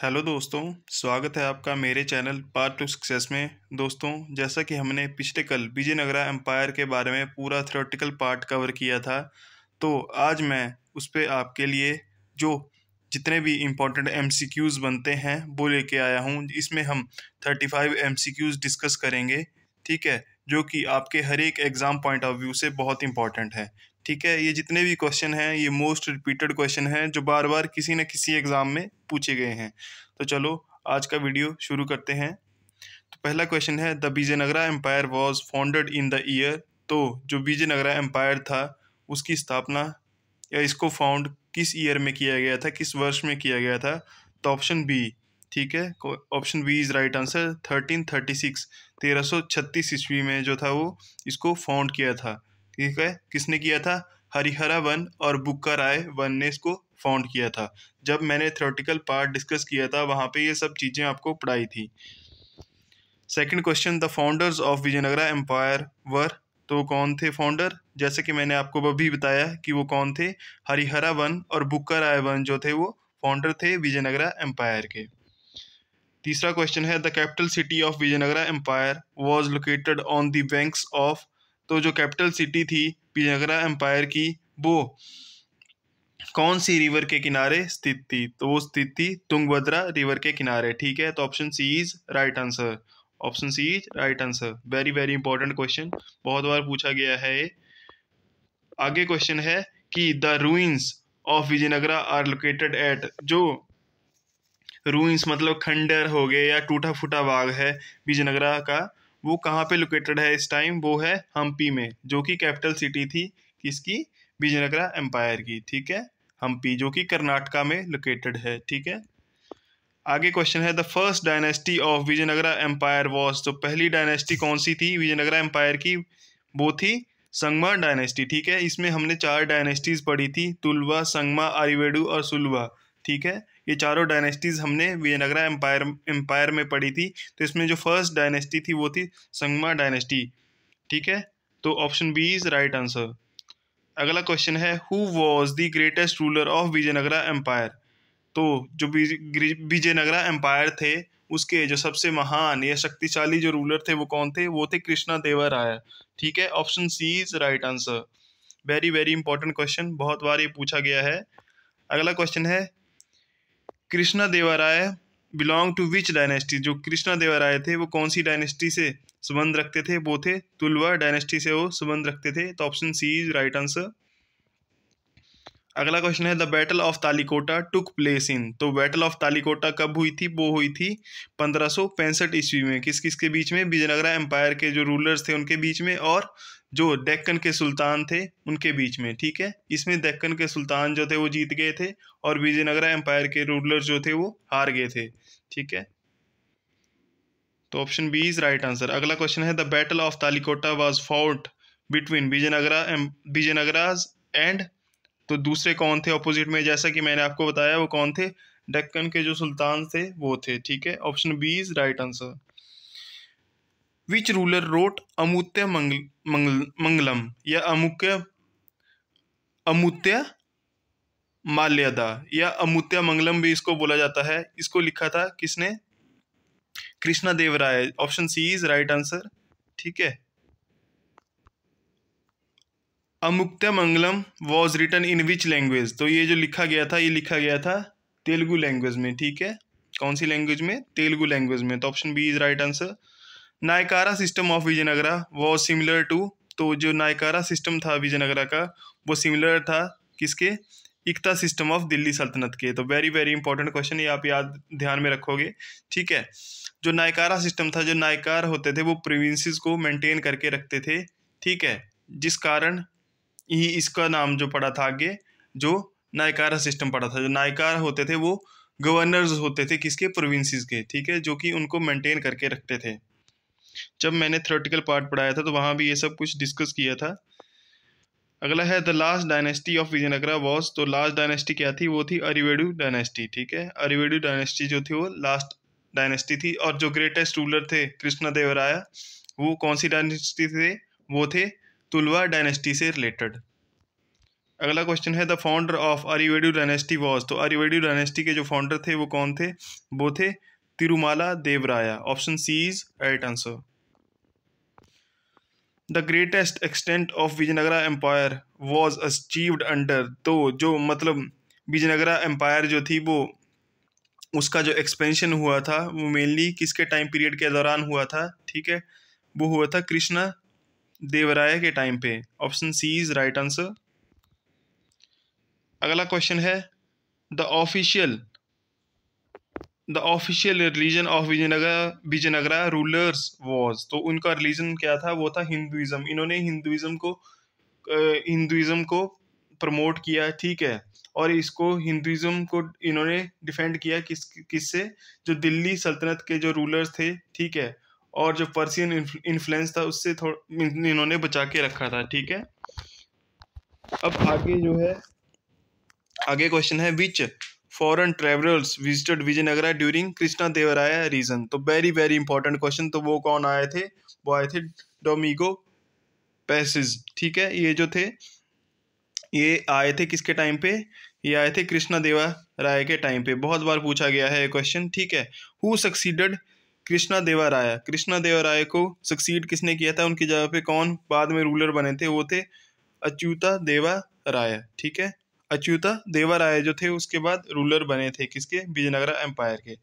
Hello दोस्तों, स्वागत है आपका मेरे चैनल पार्ट टू सक्सेस में। दोस्तों, जैसा कि हमने पिछले कल विजयनगरा एम्पायर के बारे में पूरा थ्योरेटिकल पार्ट कवर किया था, तो आज मैं उस पर आपके लिए जो जितने भी इम्पोर्टेंट एमसीक्यूज़ बनते हैं वो लेके आया हूँ। इसमें हम 35 एमसीक्यूज़ डिस्कस करेंगे, ठीक है, जो कि आपके हर एक एग्ज़ाम पॉइंट ऑफ व्यू से बहुत इंपॉर्टेंट है। ठीक है, ये जितने भी क्वेश्चन हैं ये मोस्ट रिपीटेड क्वेश्चन हैं जो बार बार किसी न किसी एग्ज़ाम में पूछे गए हैं। तो चलो आज का वीडियो शुरू करते हैं। तो पहला क्वेश्चन है, the Vijayanagara empire was founded in the year. तो जो विजयनगरा एम्पायर था उसकी स्थापना या इसको फाउंड किस ईयर में किया गया था, किस वर्ष में किया गया था? तो ऑप्शन बी, ठीक है, option B is right answer. 1336 1336 ईस्वी में जो था वो इसको फाउंड किया था। ठीक है, किसने किया था? हरिहरा वन और बुक्का राय वन ने इसको फाउंड किया था। जब मैंने थ्योरेटिकल पार्ट डिस्कस किया था वहाँ पे ये सब चीज़ें आपको पढ़ाई थी। Second question, the founders of Vijayanagara empire were. तो कौन थे फाउंडर? जैसे कि मैंने आपको अभी बताया कि वो कौन थे। हरिहरा वन और बुक्का राय वन जो थे वो फाउंडर थे विजयनगरा एम्पायर के। तीसरा क्वेश्चन है, the capital city of Vijayanagara empire was located on the banks of. तो जो कैपिटल सिटी थी विजयनगरा एम्पायर की वो कौन सी रिवर के किनारे स्थित थी? तो वो स्थित थी तुंगभद्रा रिवर के किनारे। ठीक है, तो option C is right answer. Option C is right answer. Very very important question, बहुत बार पूछा गया है ये। आगे क्वेश्चन है कि the ruins of Vijayanagara are located at. जो रूइंस मतलब खंडर हो गए या टूटा फूटा भाग है विजयनगरा का, वो कहाँ पे लोकेटेड है इस टाइम? वो है हम्पी में, जो कि कैपिटल सिटी थी किसकी? विजयनगरा एम्पायर की। ठीक है, हम्पी जो कि कर्नाटका में लोकेटेड है। ठीक है, आगे क्वेश्चन है, the first dynasty of Vijayanagara empire was. तो पहली डायनेस्टी कौन सी थी विजयनगरा एम्पायर की? वो थी संगमा डायनेस्टी। ठीक है, इसमें हमने 4 डायनेस्टीज पढ़ी थी, तुलवा, संगमा, आर्यवेडु और सुलवा। ठीक है, ये चारों डायनेस्टीज हमने विजयनगरा एम्पायर में पढ़ी थी। तो इसमें जो फर्स्ट डायनेस्टी थी वो थी संगमा डायनेस्टी। ठीक है, तो option B is right answer. अगला क्वेश्चन है, who was the greatest ruler of Vijayanagara empire. तो जो विजयनगरा एम्पायर थे उसके जो सबसे महान या शक्तिशाली जो रूलर थे वो कौन थे? वो थे कृष्णा देवा राय। ठीक है, option C is right answer. Very very important question, बहुत बार ये पूछा गया है। अगला क्वेश्चन है, कृष्णा देवा राय बिलोंग टू विच डायनेस्टी। जो कृष्णा देवा राय थे वो कौन सी डायनेस्टी से संबंध रखते थे? वो थे तुलवा डायनेस्टी से वो संबंध रखते थे। तो option C is right answer. अगला क्वेश्चन है, the battle of Talikota took place in. तो बैटल ऑफ तालिकोटा कब हुई थी? वो हुई थी 1565 ईस्वी में। किस किस के बीच में? विजयनगरा एम्पायर के जो रूलर्स थे उनके बीच में और जो डेक्कन के सुल्तान थे उनके बीच में। ठीक है, इसमें डेक्कन के सुल्तान जो थे वो जीत गए थे और विजयनगरा एम्पायर के रूलर्स जो थे वो हार गए थे। ठीक है, तो option B is right answer. अगला क्वेश्चन है, the battle of Talikota was fought between Vijayanagara and. तो दूसरे कौन थे ऑपोजिट में? जैसा कि मैंने आपको बताया वो कौन थे? डेक्कन के जो सुल्तान थे वो थे। ठीक है, option B is right answer. Which ruler wrote अमुत्य मंगलम या अमुत्य माल्यदा या अमुत्य मंगलम भी इसको बोला जाता है, इसको लिखा था किसने? Krishna Deva Raya. Option C is right answer. ठीक है, अमुक्त्य मंगलम was written in which language. तो ये जो लिखा गया था ये लिखा गया था तेलुगु लैंग्वेज में। ठीक है, कौन सी लैंग्वेज में? तेलुगु लैंग्वेज में। तो option B is right answer. Nayakara system of Vijayanagara was similar to. तो जो नायकारा सिस्टम था विजयनगरा का वो सिमिलर था किसके? इक्ता सिस्टम ऑफ दिल्ली सल्तनत के। तो वेरी वेरी इंपॉर्टेंट क्वेश्चन, ये आप याद ध्यान में रखोगे। ठीक है, जो नायकारा सिस्टम था, जो नायकार होते थे वो प्रोविंसेस को मेंटेन करके रखते थे। ठीक है, जिस कारण ही इसका नाम जो पड़ा था आगे, जो नायकारा सिस्टम पड़ा था। जो नायकार होते थे वो गवर्नर्स होते थे किसके? प्रोविंसेस के। ठीक है, जो कि उनको मेंटेन करके रखते थे। जब मैंने थ्योरेटिकल पार्ट पढ़ाया था तो वहाँ भी ये सब कुछ डिस्कस किया था। अगला है, the last dynasty of Vijayanagara was. तो लास्ट डायनेस्टी क्या थी? वो थी अरिवेडु डायनेस्टी। ठीक है, अरिवेडु डायनेस्टी जो थी वो लास्ट डायनेस्टी थी। और जो ग्रेटेस्ट रूलर थे कृष्णा देव राय, वो कौन सी डायनेस्टी थे? वो थे तुलवा डायनेस्टी से रिलेटेड। अगला क्वेश्चन है the founder of Aravidu dynasty was. तो आर्यवैडु डायनेस्टी के जो फाउंडर थे वो कौन थे? वो थे Tirumala Devaraya. Option C is right answer. The greatest extent of Vijayanagara empire was achieved under. तो जो मतलब विजयनगरा एम्पायर जो थी वो उसका जो एक्सपेंशन हुआ था वो मेनली किसके टाइम पीरियड के दौरान हुआ था? ठीक है, वो हुआ था कृष्णा देवराय के टाइम पे। Option C is right answer. अगला क्वेश्चन है the official religion of Vijayanagara rulers was. तो उनका रिलीजन क्या था? वो था हिंदुइज्म। इन्होंने हिंदुइज्म को प्रमोट किया, ठीक है, और इसको हिंदुइज्म को इन्होंने डिफेंड किया किससे? जो दिल्ली सल्तनत के जो रूलर्स थे, ठीक है, और जो पर्शियन इन्फ्लुएंस था उससे इन्होंने बचा के रखा था, ठीक है। अब आगे क्वेश्चन है which foreign travellers visited Vijayanagara during Krishna Devaraya reign. तो वेरी वेरी इंपॉर्टेंट क्वेश्चन। तो वो कौन आए थे? वो आए थे डोमिगो पैसेज, ठीक है। ये जो थे ये आए थे किसके टाइम पे? ये आए थे कृष्णा देवराय के टाइम पे। बहुत बार पूछा गया है ये क्वेश्चन, ठीक है। Who succeeded Krishna Devaraya? कृष्णा देवराय को सक्सीड किसने किया था? उनकी जगह पे कौन बाद में रूलर बने थे? वो थे अच्युता देवराय, ठीक है। अच्युता देवराय जो थे उसके बाद रूलर बने थे किसके? विजयनगरा एम्पायर के।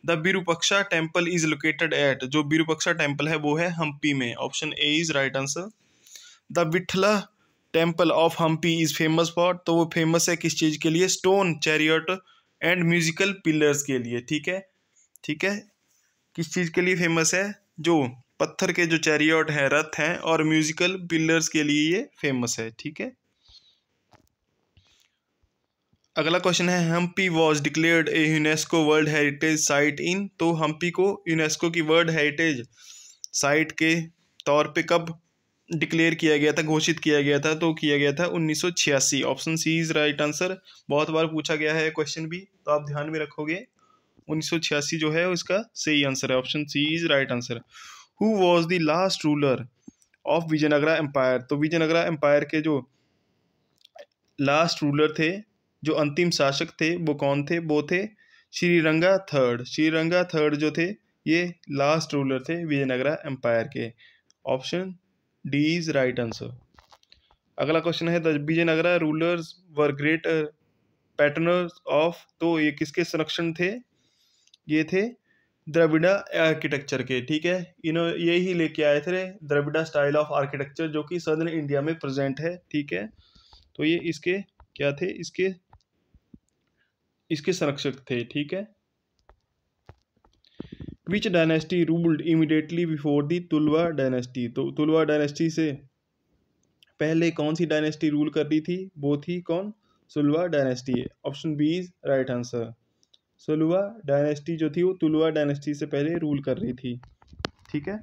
The Virupaksha temple is located at. जो विरूपक्षा टेम्पल है वो है हम्पी में। Option A is right answer. The Vittala temple of Hampi is famous for. तो वो फेमस है किस चीज के लिए? Stone chariot and musical pillars के लिए, ठीक है, ठीक है। किस चीज के लिए फेमस है? जो पत्थर के जो चैरियट हैं, रथ हैं, और म्यूजिकल पिलर्स के लिए ये फेमस है, ठीक है। अगला क्वेश्चन है Hampi was declared a UNESCO world heritage site in. तो हम्पी को यूनेस्को की वर्ल्ड हेरिटेज साइट के तौर पे कब डिक्लेयर किया गया था, घोषित किया गया था? तो किया गया था 1986। Option C is right answer. बहुत बार पूछा गया है क्वेश्चन भी, तो आप ध्यान में रखोगे। 1986 जो है उसका सही आंसर है। Option C is right answer. Who was the last ruler of Vijayanagara empire. तो विजयनगरा एम्पायर के जो लास्ट रूलर थे, जो अंतिम शासक थे, वो कौन थे? वो थे श्रीरंगा थर्ड। श्रीरंगा थर्ड जो थे ये लास्ट रूलर थे विजयनगरा एम्पायर के। Option D is right answer. अगला क्वेश्चन है the Vijayanagara rulers were great patrons of. तो ये किसके संरक्षण थे? ये थे द्रविड़ा आर्किटेक्चर के, ठीक है। ये ही लेके आए थे द्रविड़ा स्टाइल ऑफ आर्किटेक्चर जो कि सदर्न इंडिया में प्रेजेंट है, ठीक है। तो ये इसके क्या थे? इसके संरक्षक थे, ठीक है। Which dynasty ruled immediately before the Tuluva dynasty. तो तुलवा डायनेस्टी से पहले कौन सी डायनेस्टी रूल कर रही थी? वो थी कौन? Saluva dynasty. Option B is right answer. Saluva dynasty जो थी वो तुलवा डायनेस्टी से पहले रूल कर रही थी, ठीक है।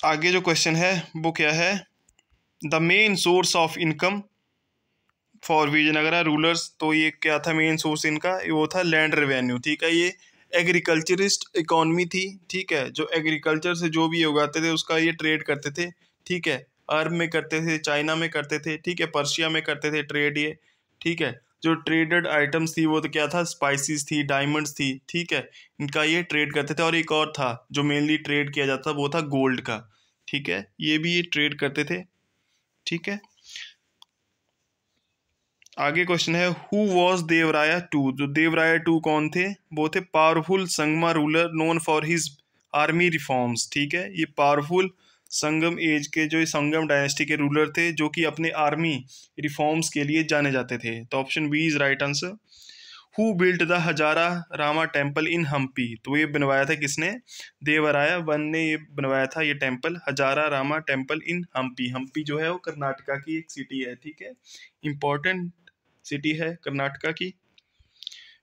आगे जो क्वेश्चन है वो क्या है? The main source of income for Vijayanagara rulers. तो ये क्या था मेन सोर्स इनका? वो था लैंड रेवेन्यू, ठीक है। ये एग्रीकल्चरिस्ट इकोनॉमी थी, ठीक है। जो एग्रीकल्चर से जो भी उगाते थे उसका ये ट्रेड करते थे, ठीक है। अरब में करते थे, चाइना में करते थे, ठीक है, पर्शिया में करते थे ट्रेड ये, ठीक है। जो ट्रेडेड आइटम्स थी वो तो क्या था? स्पाइसेस थी, डायमंड्स थी, ठीक है। इनका ये ट्रेड करते थे। और एक और था जो मेनली ट्रेड किया जाता वो था गोल्ड का, ठीक है। ये भी ये ट्रेड करते थे, ठीक है। आगे क्वेश्चन है हु वॉज देवराया टू। जो देवराया टू कौन थे? वो थे powerful Sangma ruler known for his army reforms, ठीक है। ये पावरफुल संगम एज के जो संगम डायनेस्टी के रूलर थे जो कि अपने आर्मी रिफॉर्म्स के लिए जाने जाते थे। तो option B is right answer. Who built the Hazara Rama temple in Hampi. तो ये बनवाया था किसने? देवराया वन ने ये बनवाया था ये temple, Hazara Rama temple in Hampi. Hampi जो है वो कर्नाटका की एक सिटी है, ठीक है, इंपॉर्टेंट सिटी है कर्नाटका की।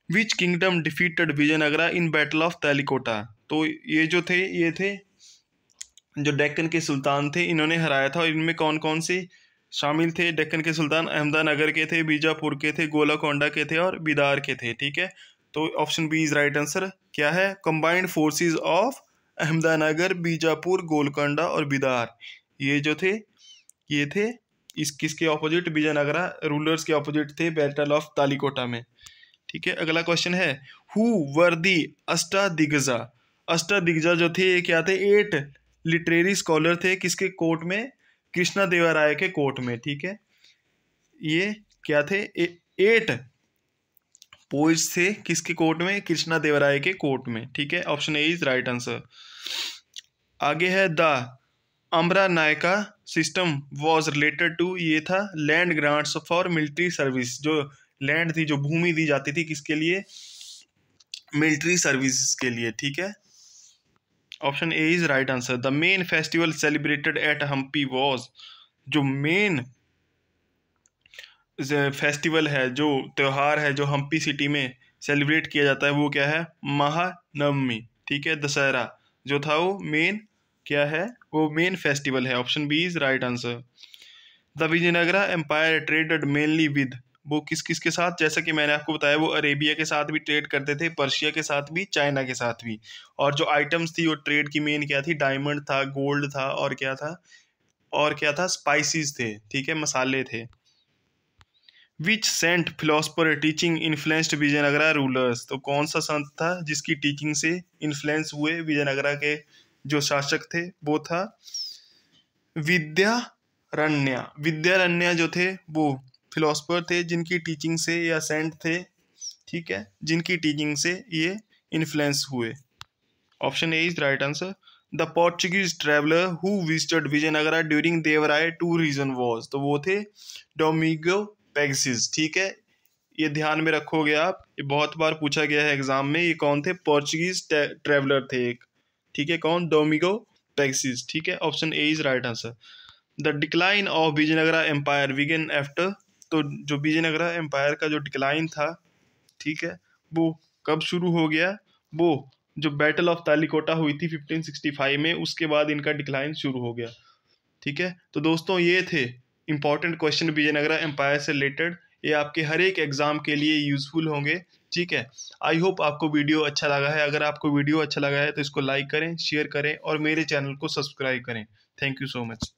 Which kingdom defeated Vijayanagara in battle of Talikota. तो ये जो थे ये थे जो डेक्कन के सुल्तान थे, इन्होंने हराया था। और इनमें कौन कौन से शामिल थे? डेक्कन के सुल्तान अहमदानगर के थे, बीजापुर के थे, गोलाकोंडा के थे और बिदार के थे, ठीक है। तो option B is right answer. क्या है? Combined forces of Ahmadnagar, Bijapur, Golconda और बिदार। ये जो थे ये थे इस किसके ऑपोजिट, विजयनगरा रूलर्स के ऑपोजिट थे बैटल ऑफ तालिकोटा में। ठीक है, अगला क्वेश्चन है हु वर दी अष्टादिग्गजा। अष्टादिग्गजा जो थे ये क्या थे, 8 लिटरेरी स्कॉलर थे किसके कोर्ट में, कृष्णा देवराय के कोर्ट में। ठीक है, ये क्या थे, 8 पोइट्स थे किसके कोर्ट में, कृष्णा देवराय के कोर्ट में। ठीक है, option A is right answer. आगे है the Amara Nayaka system was related to, ये था land grants for military service. जो लैंड थी, जो भूमि दी जाती थी किसके लिए, मिलिट्री सर्विस के लिए। ठीक है, option A is right answer. The main festival celebrated at Hampi was, जो मेन फेस्टिवल है, जो त्योहार है जो हम्पी सिटी में सेलिब्रेट किया जाता है वो क्या है, महानवमी। ठीक है, दशहरा जो था वो मेन क्या है, वो मेन फेस्टिवल है। Option B is right answer. The Vijayanagara empire traded mainly with, वो किस किस के साथ, जैसा कि मैंने आपको बताया वो अरेबिया के साथ भी ट्रेड करते थे, पर्शिया के साथ भी, चाइना के साथ भी। और जो आइटम्स थी वो ट्रेड की मेन क्या थी, डायमंड था, गोल्ड था, और क्या था, स्पाइसेस थे। ठीक है, मसाले थे। Which saint philosopher teaching influenced Vijayanagara rulers, तो कौन सा संत था जिसकी टीचिंग से इन्फ्लुएंस हुए विजयनगरा के जो शासक थे, वो था विद्यारण्य। विद्यारण्य जो थे वो फिलोसफर थे जिनकी टीचिंग से, या सेंट थे, ठीक है, जिनकी टीचिंग से ये इन्फ्लुएंस हुए। Option A is right answer. The Portuguese traveller who visited Vijayanagara during Devaraya two reign was, तो वो थे डोमिगो पेगसिस। ठीक है, ये ध्यान में रखोगे आप, ये बहुत बार पूछा गया है एग्जाम में। ये कौन थे, पोर्चुगीज ट्रेवलर थे एक। ठीक है, कौन, डोमिगो पेगसिस। ठीक है, option A is right answer. The decline of Vijayanagara empire begin after, तो जो विजयनगरा एम्पायर का जो डिक्लाइन था, ठीक है, वो कब शुरू हो गया, वो जो बैटल ऑफ तालिकोटा हुई थी 1565 में, उसके बाद इनका डिक्लाइन शुरू हो गया। ठीक है, तो दोस्तों ये थे इंपॉर्टेंट क्वेश्चन विजयनगरा एम्पायर से रिलेटेड। ये आपके हर एक एग्जाम के लिए यूजफुल होंगे। ठीक है, आई होप आपको वीडियो अच्छा लगा है। अगर आपको वीडियो अच्छा लगा है तो इसको लाइक करें, शेयर करें और मेरे चैनल को सब्सक्राइब करें। Thank you so much.